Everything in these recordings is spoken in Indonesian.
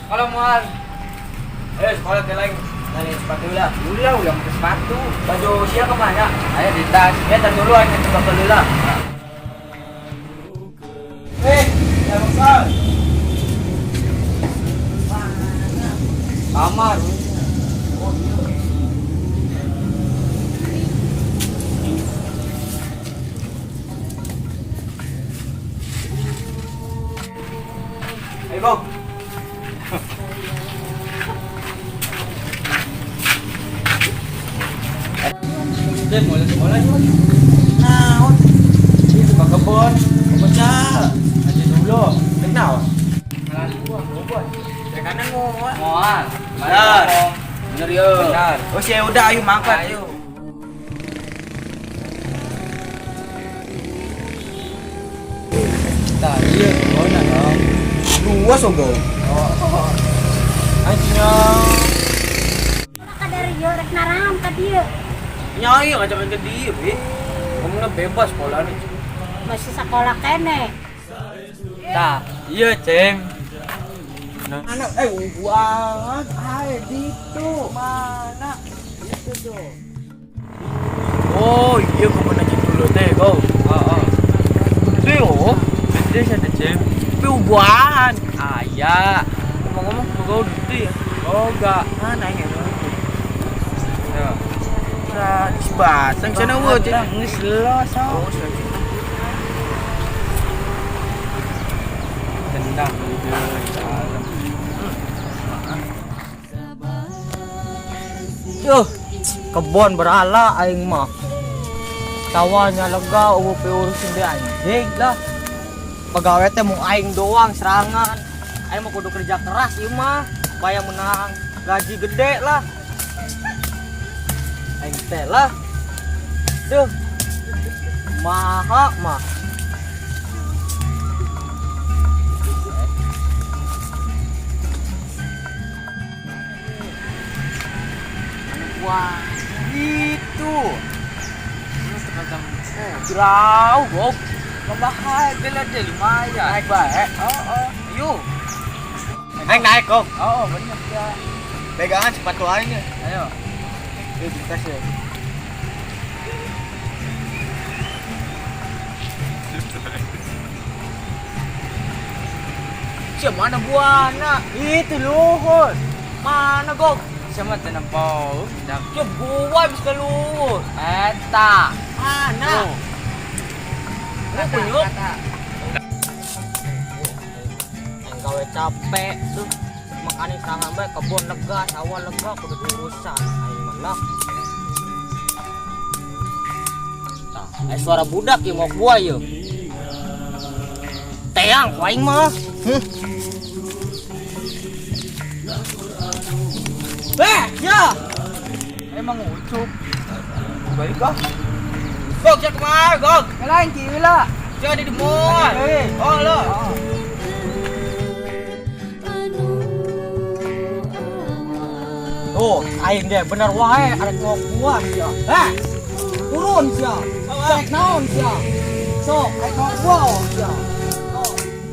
Kalau mau sekolah ke lain dari sepatu lah. Udah pakai sepatu. Baju siapa kemana? Ayo di tas. Ya tas dulu aja coba dulu lah. Ya besar. Kamar. Ayo go. Dia mulai sekolah juga. Nah, itu ke kebun cah. Aja dulu. Kenal. Kenalan gua. Ya kanan mau. Benar. Benar yo. Benar. Oh sih udah ayo mangkat. Ayo. Tadi oh nah dong. Dua sogo. Oh. Anjingnya. Dari yo rek naram ka dieu. Nyai ngajakin ke dia, Bi. Kamu bebas sekolah nih. Masih sekolah kene. Tah, iya, Ceng. Anak buangan air gitu. Mana? Itu tuh. Oh, iya kamu nanya dulu teh, kau. Leo, gede sana, Ceng. Buahan. Ayah. Ngomong-ngomong, kau dulu ya. Oh, enggak. Nanya dulu. Ya. Di Batang sana wo, Ceng. Nges lo, so. Tendang gitu. Yuh, kebon berhala aing mah. Tawanya lega ubu urusin dia anjing lah. Pegawai teh mau aing doang serangan. Aing mah kudu kerja keras ieu mah supaya menang gaji gede lah. Aing teh lah. Duh. Maha mah. Wah, gitu. Jauh, Bob. Membahas bela dia lumayan. Naik baik. Oh. Yuk. Naik, kok. Oh, benar ya. Pegangan sepatu aingnya. Ayo. Yuk, dites ya. Siapa mana buana? Itu luhur. Mana, Gok? Sama tenang pau. Dak. Dia buah bisa luhur. Eta. Mana? Kunyuk. Yang gawe capek tuh. Makanya tangan baik kebun lega, sawah lega, kudu diurusan. Aing malah. Suara budak ya mau gua ya. Teang, aing mah. Ya. Emang ucup. Baik kah? Gok, cek kemana, Gok? Lain gila. Jadi di mall. Oh, lo. Oh, aing deh bener wae arek ngok gua sia. Turun sia. Cek naon sia. Sok, arek ngok gua sia.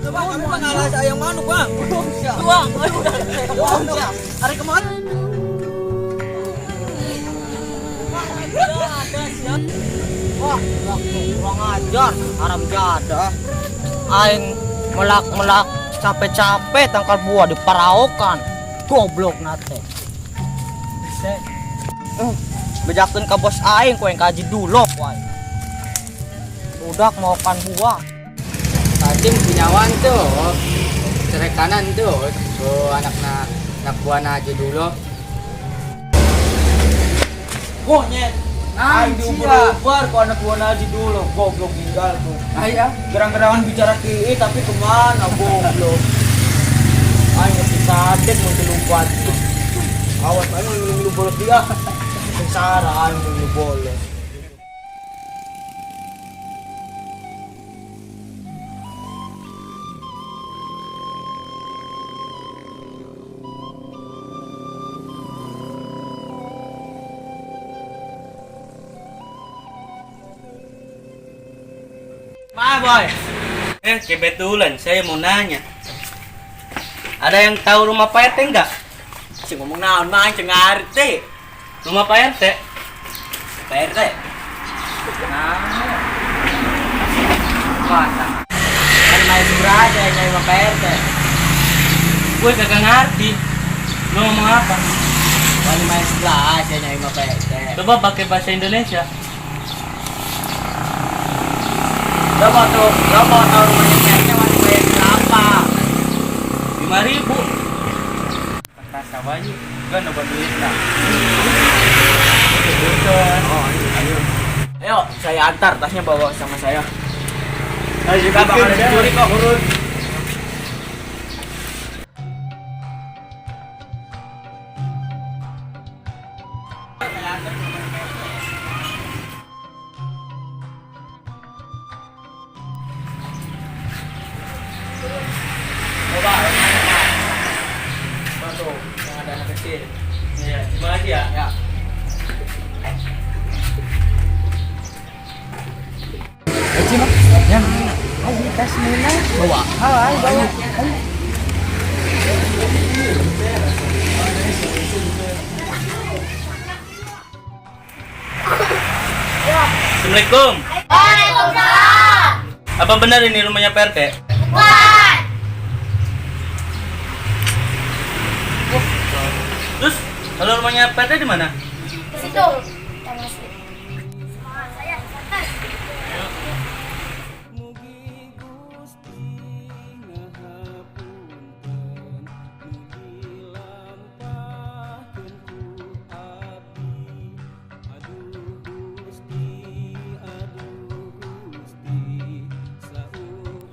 Coba kamu ngalah saya yang mana, Bang? Turun sia. Tuang, turun sia. Arek kemana? Wah, kurang ajar, haram jadah. Aing melak capek-capek tangkal buah di paraokan. Goblok nate. Bejakeun ka bos aing ku yang kaji dulu wae. Budak maokan buah. Tadi punyawan tuh. Cerai kanan tuh. So anak buana aja dulu. Monyet. Aing diuber-uber ku anak buah aji dulu. Goblok tinggal tuh. Ayah. Gerang-gerangan bicara ki tapi kemana goblok. Aing mesti sadek mau dilumpat. Awas aing lu bolos dia. Sengsara aing lu bolos. Ma boy, kebetulan saya mau nanya. Ada yang tahu rumah Pak RT enggak? Cing ngomong naon mah cing ngarti. Rumah Pak RT? Pak RT. Nah. Masa. Kan main aja nyai sama Pak RT. Gue kagak ngerti. Lu ngomong apa? Wali main sebelah aja nyai sama Pak RT. Coba pakai bahasa Indonesia. Lo mau tahu rumahnya Pak RT wali bayar berapa? 5.000. Tas apa aja? Kan dapat duit lah. Oh, ayo. Ayo, saya antar tasnya bawa sama saya. Ayo juga bakal dicuri kok, urut. Coba, tuh, yang ada anak kecil. Iya, terima kasih ya. Ya. Ayo, Mak. Ya, ayo tas mana? Bawa. Ayo, bawa. Ayo. Assalamualaikum. Waalaikumsalam. Apa benar ini rumahnya Pak RT? Bukan. Terus kalau rumahnya Pak RT di mana? Di situ. Saya santai.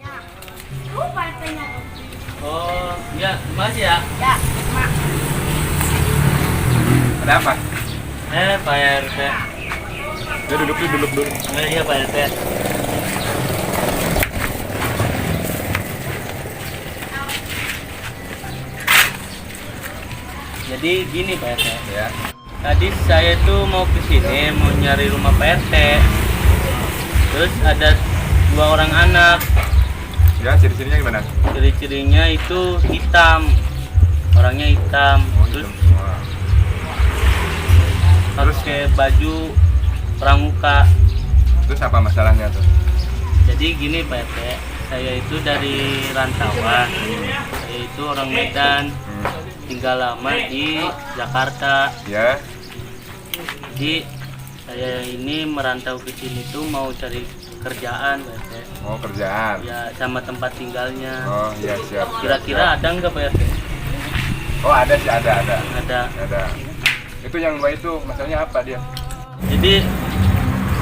Ya. Lupa tanya. Oh, iya, terima kasih ya. Ya, Mak. Ada apa? Pak RT. Ya duduk dulu. Iya Pak RT. Jadi gini Pak RT. Ya. Tadi saya tuh mau ke sini mau nyari rumah Pak RT. Terus ada 2 orang anak. Ya, ciri-cirinya gimana? Ciri-cirinya itu hitam. Orangnya hitam. Terus Wah. pakai baju pramuka. Terus apa masalahnya tuh? Jadi gini Pak RT, saya itu dari rantauan. Saya itu orang Medan, tinggal lama di Jakarta. Ya. Jadi saya ini merantau ke sini tuh mau cari kerjaan Pak RT. Mau kerjaan. Ya sama tempat tinggalnya. Oh, iya siap. Kira-kira ada nggak Pak RT? Oh, ada sih, ada. Ada. Itu yang dua itu, masalahnya apa dia? Jadi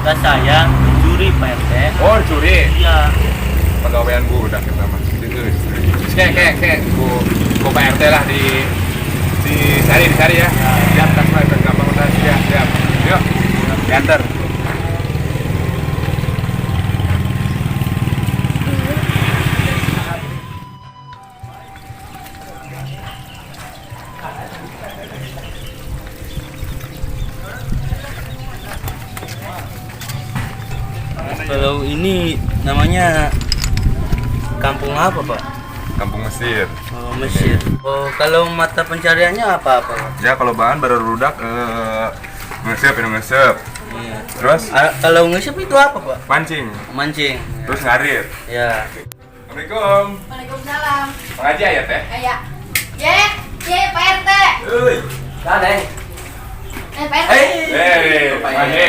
kata saya mencuri Pak RT. Oh, curi. Iya. Pegawaian budak kita mah. Itu. Kayak bu Pak RT lah di cari ya. Siap, tas mah gampang udah siap. Yuk. Diantar. Kalau ini namanya kampung apa Pak? Kampung Mesir. Oh, Mesir. Oh, kalau mata pencariannya apa Pak? Ya, kalau bahan baru rudak ngesep. Iya. Terus Kalau ngesep itu apa Pak? mancing. Mancing. Terus ngarit. Ya. Assalamualaikum. Waalaikumsalam. Pengaji ya teh? Kayak. Pak RT. Euy. Kadang. Pak RT. Pengaji.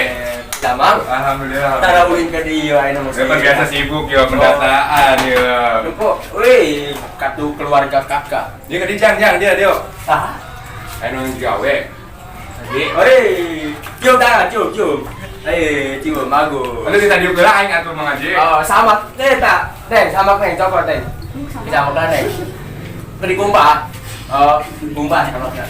Damang. Alhamdulillah. Tarawih ke dia ini Saya kan biasa sibuk ya pendataan ya. Lupa, wih, kartu keluarga kakak. Dia kedijang dia. Ah, Ayo nung gawe. lagi. Oi, cium dah, cium. Cium bagus. Lalu kita diuk gerak aing atuh mengaji. Oh, sama tak? Sama neng, coba neng. Bisa makan neng. Beri kumbah. Oh, kumbah kalau enggak.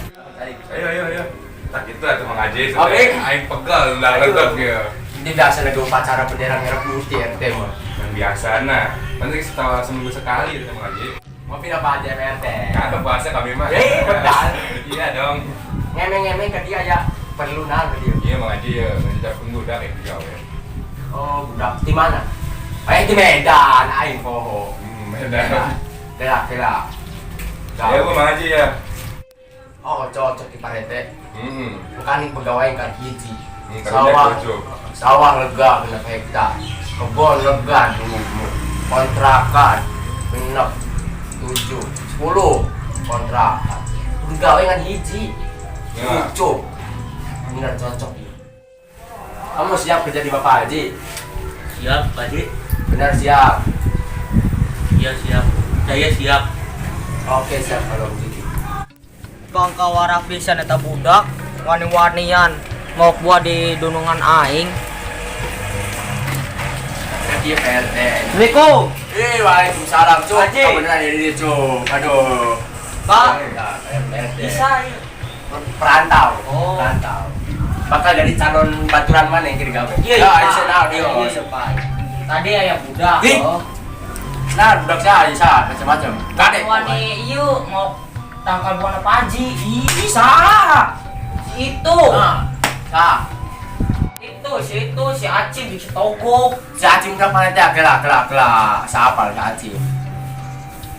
Ayo. Tak itu atuh mengaji. Oke. Aing pegel lah letek ya. Ini biasa nego upacara bendera merah putih RT mah. Yang biasa nah. Nanti setelah seminggu sekali kita mengaji. Mau pindah apa aja RT? Kata bahasa kami mah. Betul. Iya dong. Ngemeng ke dia ya. Perlu nang ke dia. Iya mengaji ya. Nanti tak tunggu dah kayak gawe. Oh, budak di mana? Di Medan, aing poho. Medan. Kelak. Ya gua Mang Haji ya. Oh cocok di Pak RT. Bukan pegawai kan hiji. Sawah lega genep hektar, kebun lega dulu, kontrakan genep 7, 10 kontrakan. Pegawai kan hiji, cukup, bener cocok. Kamu siap kerja di Bapak Haji? Siap, Pak Haji. Benar siap. Iya siap. Saya siap. Oke siap kalau begitu. Kang kawarap pisan eta budak wani-wanian mau buat di dunungan aing. Iya Pak RT. Assalamualaikum. Waalaikumsalam Cuk. Haji. Kau beneran ini Cuk. Aduh. Pak. Pak RT. Bisa ya. Perantau. Oh. Perantau. Bakal jadi calon baturan mana yang kiri gawe? Iya, Ya, Pak. bisa tahu dia. Iya, Pak. Tadi aya budak. Ih. Oh. Nah, budak saya bisa macam-macam. Kade. Wani ieu mau tangkal buana Pak Haji. Ih, bisa. Itu. Nah, sah. Itu si Acim di Togok. Si Acim udah mana dia? Gelak. Siapa si Acim?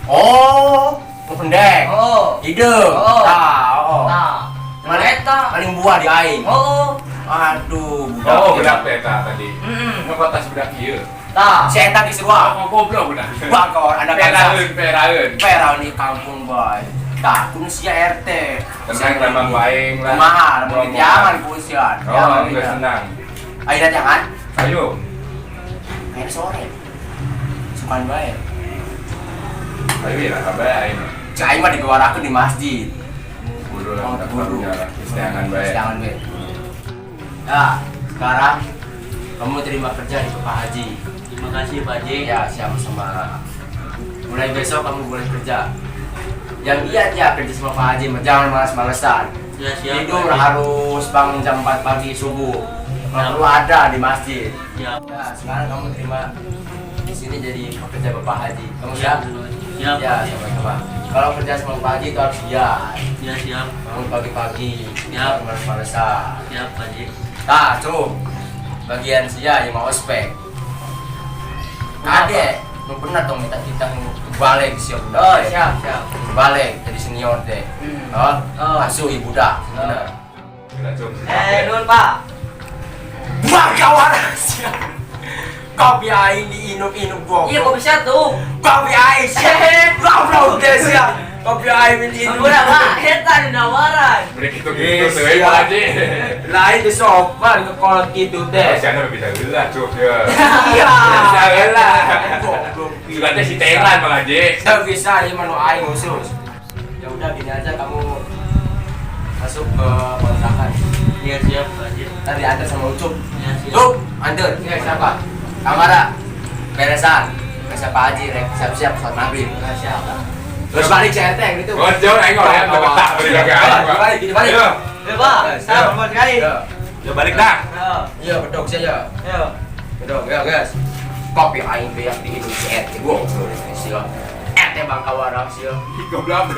Oh, pendek. Oh. Hidup. Oh. Tahu. Nah, Mana eta. paling buah di aing. Oh. Aduh, budak. Oh, bedak peta tadi. Heeh. Ngebatas bedak ieu. Tah. Si eta geus ruah. Oh, goblok bedak. Bakor ada Peraeun, peraeun. Perau di kampung boy. Tah, kun si RT. Tenang memang waing lah. Mahal, mau jangan kusian. Oh, enggak senang. Ayo jangan. Ayo. Ayo sore. Sukan bae. Ayo ya, kabar ini. Cai mah digawarakeun di masjid. Kudu lah, tak Kudu. perlunya lah. Istiangan bae. Istiangan bae. Ya, sekarang kamu terima kerja di Bapak Haji. Terima kasih Pak Haji. Ya, sama-sama. Mulai besok kamu boleh kerja. Yang giat ya kerja sama Pak Haji, jangan malas-malesan. Ya siap. Tidur Pak Haji. harus bangun jam 4 pagi subuh. Nggak perlu ada di masjid. Siap. Ya, sekarang kamu terima di sini jadi pekerja Bapak Haji. Kamu siap? Siap. Ya, sama-sama. Kalau kerja sama Pak Haji itu harus giat. Ya siap. Bangun pagi-pagi. Siap. Jangan malas-malesan. Siap Pak Haji. Nah, Cung. Bagian sia yang mau ospek. Adek, lu pernah dong minta kita balik siap budak. Oh, teh. siap. Balik jadi senior teh. Oh, asuh ibu dah. Bener. Gila, Cum. Nun Pak. Wah, kawan siap. Kopi aing diinum-inum gua. Iya, kok bisa tuh? Kopi aing siap. Goblok teh siap. Kopi aing diinum. Udah, Pak. Eta dinawaran. Beri gitu-gitu tuh, Pak Haji. Lain di sopan ke kolot gitu Oh, teh. si Anda bisa gelah, Cum. Ya. Iya. Bisa gelah. Goblok. Juga teh si Tengan, Bang Haji. Tidak bisa, ini menu aing khusus. Ya udah gini aja kamu masuk ke kontrakan. Ya siap Pak Haji. Ntar diantar sama Ucup. Ya siap. Ucup, antar. Ini siapa? Kamara. Beresan. Biasa Pak Haji, rek. Siap-siap sholat maghrib. Siap. Terus balik CRT gitu. Oh, jauh aing orang yang ketak beri kakek aing, Pak. Balik, gini balik. Ayo. Ya, Pak. Salam buat sekali. Iya. Ya balik dah. Iya, bedok saja. Ayo. Bedok, ya guys. Kopi aing beak di CRT. Gua. Siap. RT Bang Kawarang siap. Goblok.